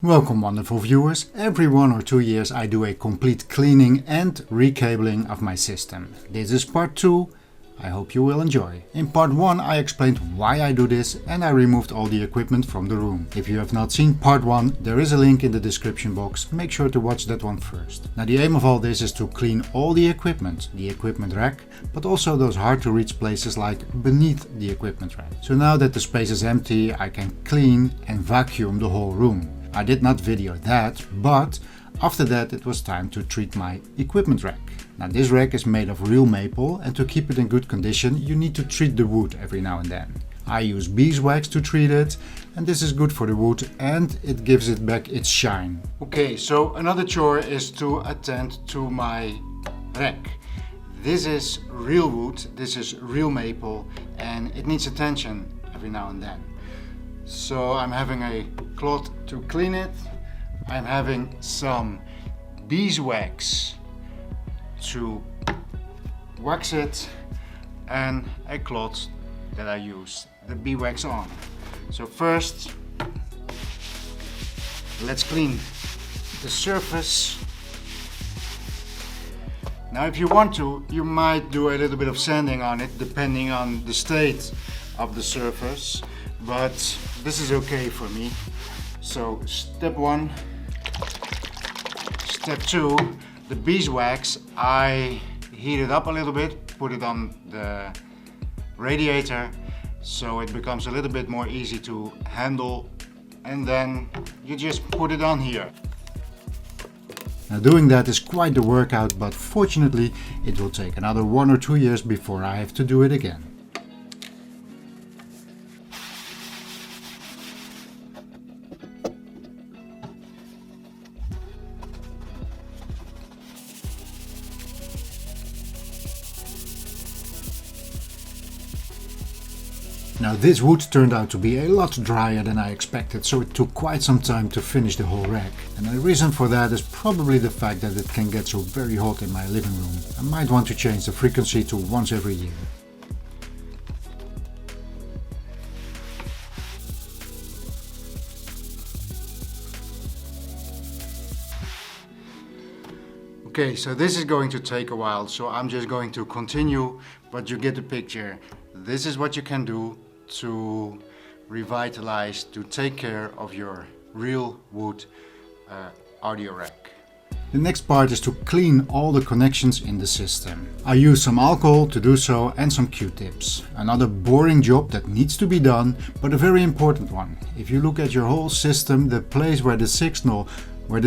Welcome wonderful viewers. Every 1 or 2 years I do a complete cleaning and recabling of my system. This is part 2. I hope you will enjoy. In part 1 I explained why I do this and I removed all the equipment from the room. If you have not seen part 1, there is a link in the description box. Make sure to watch that one first. Now the aim of all this is to clean all the equipment rack, but also those hard to reach places like beneath the equipment rack. So now that the space is empty, I can clean and vacuum the whole room. I did not video that, but after that it was time to treat my equipment rack. Now this rack is made of real maple, and to keep it in good condition you need to treat the wood every now and then. I use beeswax to treat it, and this is good for the wood and it gives it back its shine. Okay, so another chore is to attend to my rack. This is real wood, this is real maple, and it needs attention every now and then. So I'm having a cloth to clean it, I'm having some beeswax to wax it, and a cloth that I use the beeswax on. So first, let's clean the surface. Now if you want to, you might do a little bit of sanding on it depending on the state of the surface, but this is okay for me. So step 1, step 2, the beeswax, I heat it up a little bit, put it on the radiator so it becomes a little bit more easy to handle, and then you just put it on here. Now doing that is quite the workout, but fortunately it will take another 1 or 2 years before I have to do it again. Now this wood turned out to be a lot drier than I expected, so it took quite some time to finish the whole rack. And the reason for that is probably the fact that it can get so very hot in my living room. I might want to change the frequency to once every year. Okay, so this is going to take a while, so I'm just going to continue, but you get the picture. This is what you can do to revitalize, to take care of your real wood audio rack. The next part is to clean all the connections in the system. I use some alcohol to do so and some Q-tips. Another boring job that needs to be done, but a very important one. If you look at your whole system, the place where the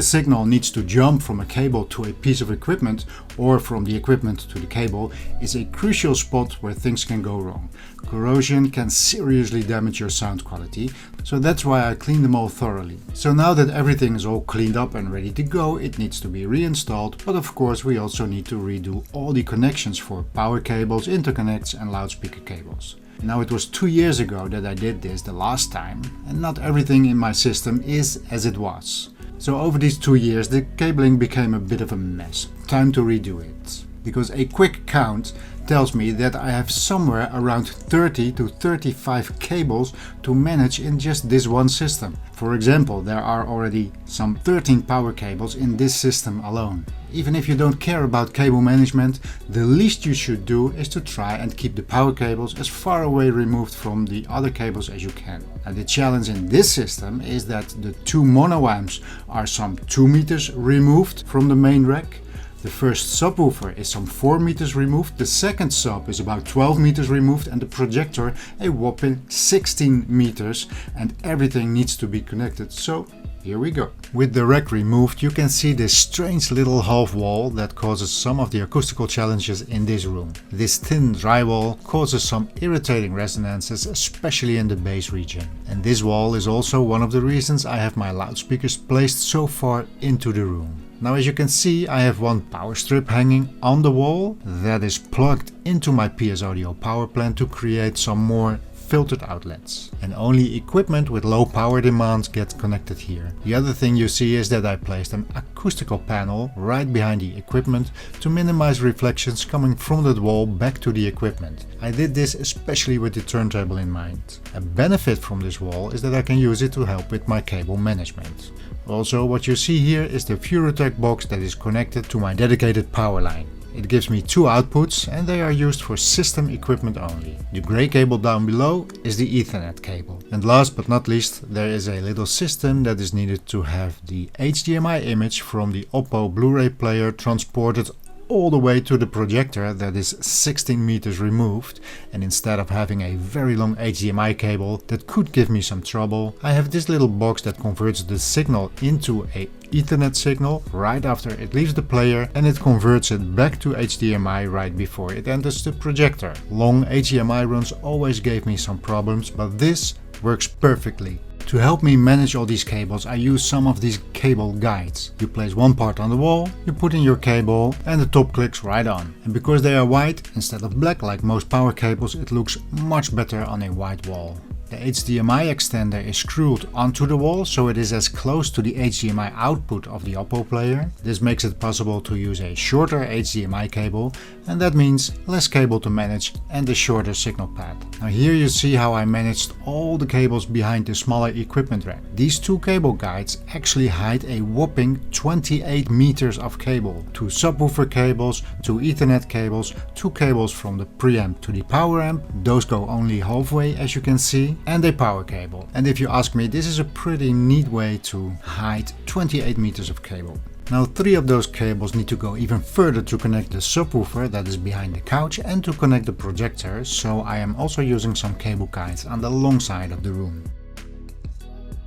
signal needs to jump from a cable to a piece of equipment, or from the equipment to the cable, is a crucial spot where things can go wrong. Corrosion can seriously damage your sound quality, so that's why I clean them all thoroughly. So now that everything is all cleaned up and ready to go, it needs to be reinstalled, but of course we also need to redo all the connections for power cables, interconnects and loudspeaker cables. Now it was 2 years ago that I did this the last time, and not everything in my system is as it was. So over these 2 years the cabling became a bit of a mess. Time to redo it. Because a quick count tells me that I have somewhere around 30 to 35 cables to manage in just this one system. For example, there are already some 13 power cables in this system alone. Even if you don't care about cable management, the least you should do is to try and keep the power cables as far away removed from the other cables as you can. Now the challenge in this system is that the 2 mono amps are some 2 meters removed from the main rack. The first subwoofer is some 4 meters removed, the second sub is about 12 meters removed, and the projector a whopping 16 meters, and everything needs to be connected, so here we go. With the rack removed you can see this strange little half wall that causes some of the acoustical challenges in this room. This thin drywall causes some irritating resonances, especially in the bass region. And this wall is also one of the reasons I have my loudspeakers placed so far into the room. Now as you can see, I have one power strip hanging on the wall that is plugged into my PS Audio power plant to create some more filtered outlets, and only equipment with low power demands get connected here. The other thing you see is that I placed an acoustical panel right behind the equipment to minimize reflections coming from the wall back to the equipment. I did this especially with the turntable in mind. A benefit from this wall is that I can use it to help with my cable management. Also, what you see here is the Furutech box that is connected to my dedicated power line. It gives me two outputs and they are used for system equipment only. The grey cable down below is the Ethernet cable. And last but not least, there is a little system that is needed to have the HDMI image from the Oppo Blu-ray player transported all the way to the projector that is 16 meters removed, and instead of having a very long HDMI cable that could give me some trouble, I have this little box that converts the signal into a Ethernet signal right after it leaves the player, and it converts it back to HDMI right before it enters the projector. Long HDMI runs always gave me some problems, but this works perfectly. To help me manage all these cables, I use some of these cable guides. You place one part on the wall, you put in your cable and the top clicks right on. And because they are white instead of black like most power cables, it looks much better on a white wall. The HDMI extender is screwed onto the wall, so it is as close to the HDMI output of the Oppo player. This makes it possible to use a shorter HDMI cable, and that means less cable to manage and a shorter signal path. Now here you see how I managed all the cables behind the smaller equipment rack. These two cable guides actually hide a whopping 28 meters of cable. Two subwoofer cables, two Ethernet cables, two cables from the preamp to the power amp, those go only halfway as you can see, and a power cable. And if you ask me, this is a pretty neat way to hide 28 meters of cable. Now 3 of those cables need to go even further to connect the subwoofer that is behind the couch and to connect the projector, so I am also using some cable guides on the long side of the room.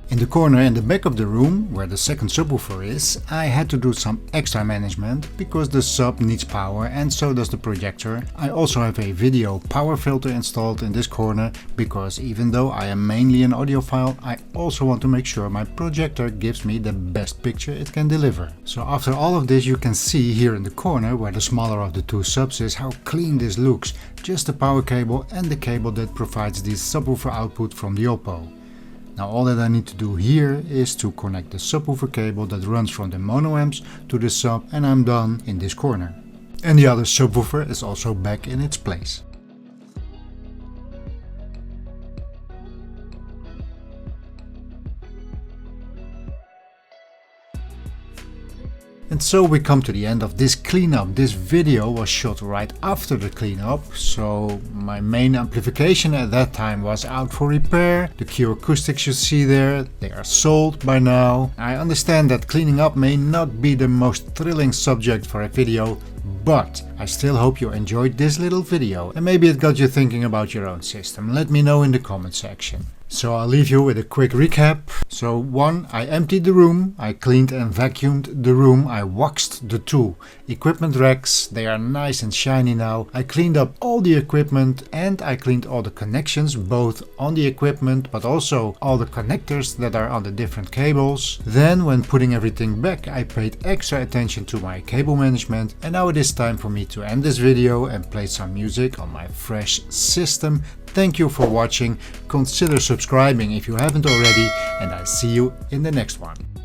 In the corner in the back of the room, where the second subwoofer is, I had to do some extra management because the sub needs power and so does the projector. I also have a video power filter installed in this corner because even though I am mainly an audiophile, I also want to make sure my projector gives me the best picture it can deliver. So after all of this, you can see here in the corner where the smaller of the two subs is how clean this looks. Just the power cable and the cable that provides the subwoofer output from the Oppo. Now all that I need to do here is to connect the subwoofer cable that runs from the mono amps to the sub, and I'm done in this corner. And the other subwoofer is also back in its place. And so we come to the end of this cleanup. This video was shot right after the cleanup, so my main amplification at that time was out for repair. The Q acoustics you see there, they are sold by now. I understand that cleaning up may not be the most thrilling subject for a video, but I still hope you enjoyed this little video and maybe it got you thinking about your own system. Let me know in the comment section. So I'll leave you with a quick recap. So 1, I emptied the room, I cleaned and vacuumed the room, I waxed the two equipment racks, they are nice and shiny now. I cleaned up all the equipment and I cleaned all the connections, both on the equipment but also all the connectors that are on the different cables. Then when putting everything back, I paid extra attention to my cable management, and now it is time for me to end this video and play some music on my fresh system. Thank you for watching, consider subscribing if you haven't already, and I see you in the next one.